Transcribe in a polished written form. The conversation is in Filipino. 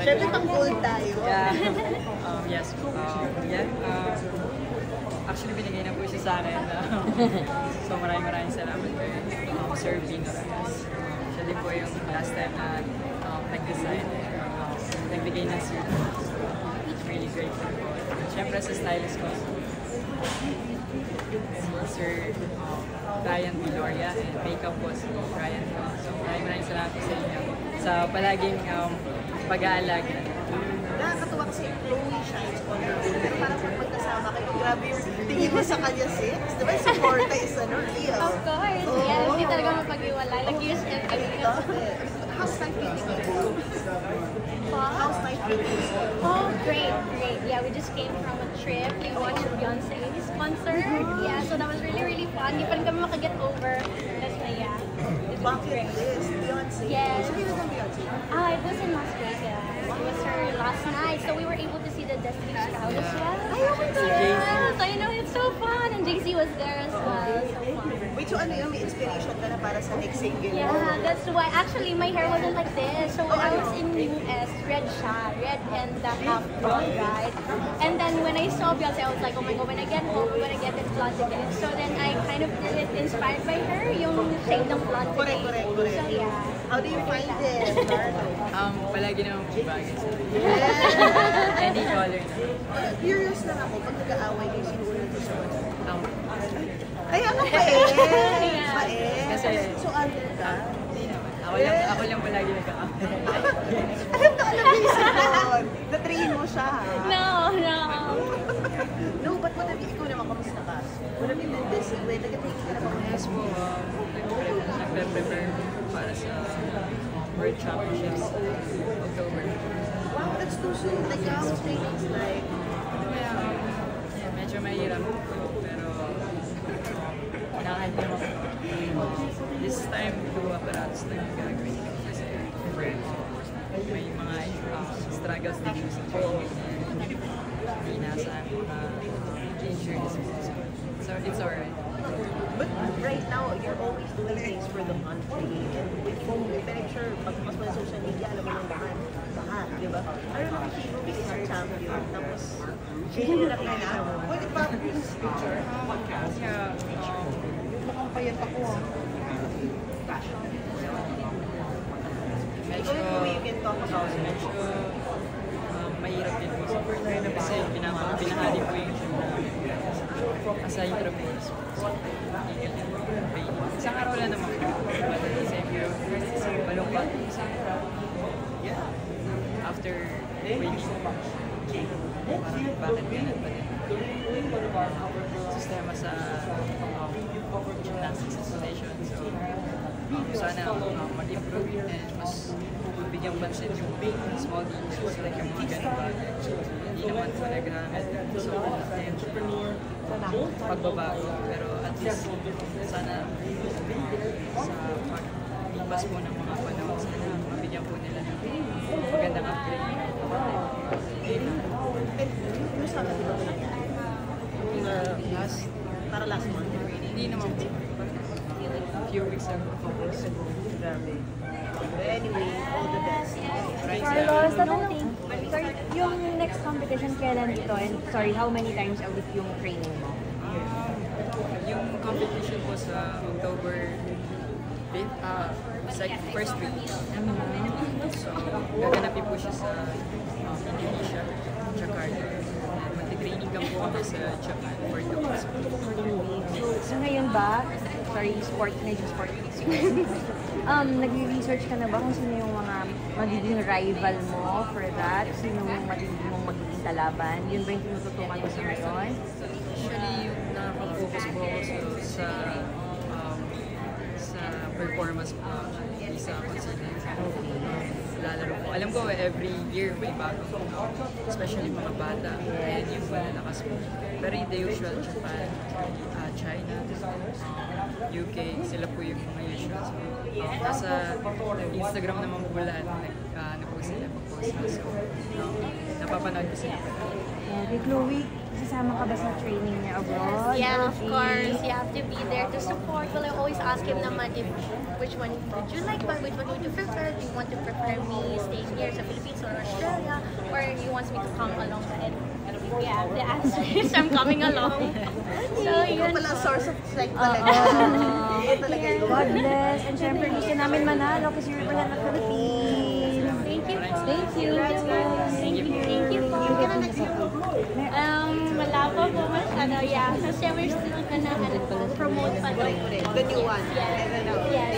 Siyempre pang gold tayo. Yeah. Yes. Actually, binigay na po siya sa akin. So maraming salamat kay Sir Vino Reyes. Siya din po yung last time na nag-design. Nagbigay ng suit. It's really grateful po. Siyempre sa stylist ko, si Sir Ryan Viloria, and makeup po si Ryan po. So maraming salamat po sa inyo sa palaging pag-aalaga. Nakakatuwa kasi Chloe shines on her own. Pero parang pag magkasama kayo, grabe yung tingin mo sa kanya, sis. Diba yung supporta is real? Of course, yeah. Hindi talaga mapag-iwalay. Like, you said, How's life treating you? How's life treating you? oh, great. Yeah, we just came from a trip. We watched Beyonce's concert. Yeah, so that was really fun. Hindi pa rin kami makaget over. That's why, yeah. It was Bucket great. list, Beyonce. Yes. Sabi mo ng Beyonce? It was in Las Vegas. It was her last night, so we were able to see the Destiny's Child as well. Yes, I know, it's so fun. And Jay-Z was there as well. So fun. Wait, so ano yun? May inspiration ka na para sa next single mo? Yeah, that's why. Actually, my hair wasn't like this. So when I was in US, red siya. Red and the half blonde, right? And then when I saw Beyonce, I was like, oh my God, when I get home, I'm gonna get it blonde again. So then I kind of did it inspired by her, yung shade ng blonde today. Correct. So yeah. How do you find it? Palagi naman po bagay sa Yeah. any color. Curious lang ako, pag nag-aaway kayo, sino ulit gusto mo? Um, Ay, ano ba eh? Kasi- So, under ka? Hindi naman. Ako lang palagi nagkakamali. Alam mo yung isip doon. Na-train mo siya, ha? No. No, but ikaw naman, kamusta ka? What have you been busy with? Nag-take ka na ba? Yes po, nagpe-prepare para sa World Championships October. Wow, that's too soon. Like, how's trainings like? Medyo mahirap po, pero nakahit naman po. This time, two apparatus na yung gagawin ko kasi may mga struggles din sa training na hindi nasa injuries. So it's alright. But right now, you're always doing things for the country. And with phone, I'm sure, pagpas mo sa social media, alam mo nang lahat, di ba? I remember Kino is our champion. Tapos, hinirap na na. Pwede pa yung picture? Yeah, Mukhang payat ako, ah. medyo, Ikaw yung way you can talk about it. medyo mahirap din po sa part kasi pinahali po yung aside from this. Isang araw lang naman po. But at the same time, malungkot. After waiting, parang bakit ganun pa din. Sistema sa gymnastics installation. So, sana mag-improve and mas bigyan pansin yung small details like yung mga ganun bagay. Hindi naman ito nag-gamit. So, pagbabago. Pero at least, sana sa paglipas po ng mga panahon, sana mabigyan po nila ng magandang upgrade. Yung sa akin, di ba nangyari? Para last month. Hindi naman po. A few weeks ago. Grabe. But anyway, all the best. Carlos, tatanong, sorry, yung next competition kailan ito? And sorry, how many times a week yung training mo? Yung competition po sa October 5th, first week. So, gaganapin po siya sa Indonesia, Jakarta. And magti-training ka po kami sa Japan for 2 weeks. So ngayon ba, sorry, medyo sport. Nag-research ka na ba kung sino yung mga magiging rival mo for that? Sino yung mong magiging kalaban? Yun ba yung tinututukan mo sa ngayon? Actually, nakapag-focus po ako sa performance po, sa consider. Lalaro po. Alam ko, every year may bago po. Especially mga bata. And yung malalakas po. Pero hindi usual Japan, China, UK, sila po yung mga usual. So, nasa Instagram naman po lahat na po sila mag-post. So, napapanood ko sila. Okay, Chloe, sasama ka ba sa training niya abroad? Yeah, of course. You have to be there to support. Well, I always ask him naman if which one would you like, but which one would you prefer? Do you want to prefer me staying here sa Philippines or Australia, or he wants me to come along. And yeah, the answer is I'm coming along. So Ikaw yun. pala source of strength talaga. Ikaw talaga yun. God bless. And syempre, gusto namin manalo kasi you represent the Philippines. Thank you po. Thank you. Thank you po. Wala pa po masyado. Yeah. Kasi we're still gonna promote pa rin. The new one. Yes. Yes.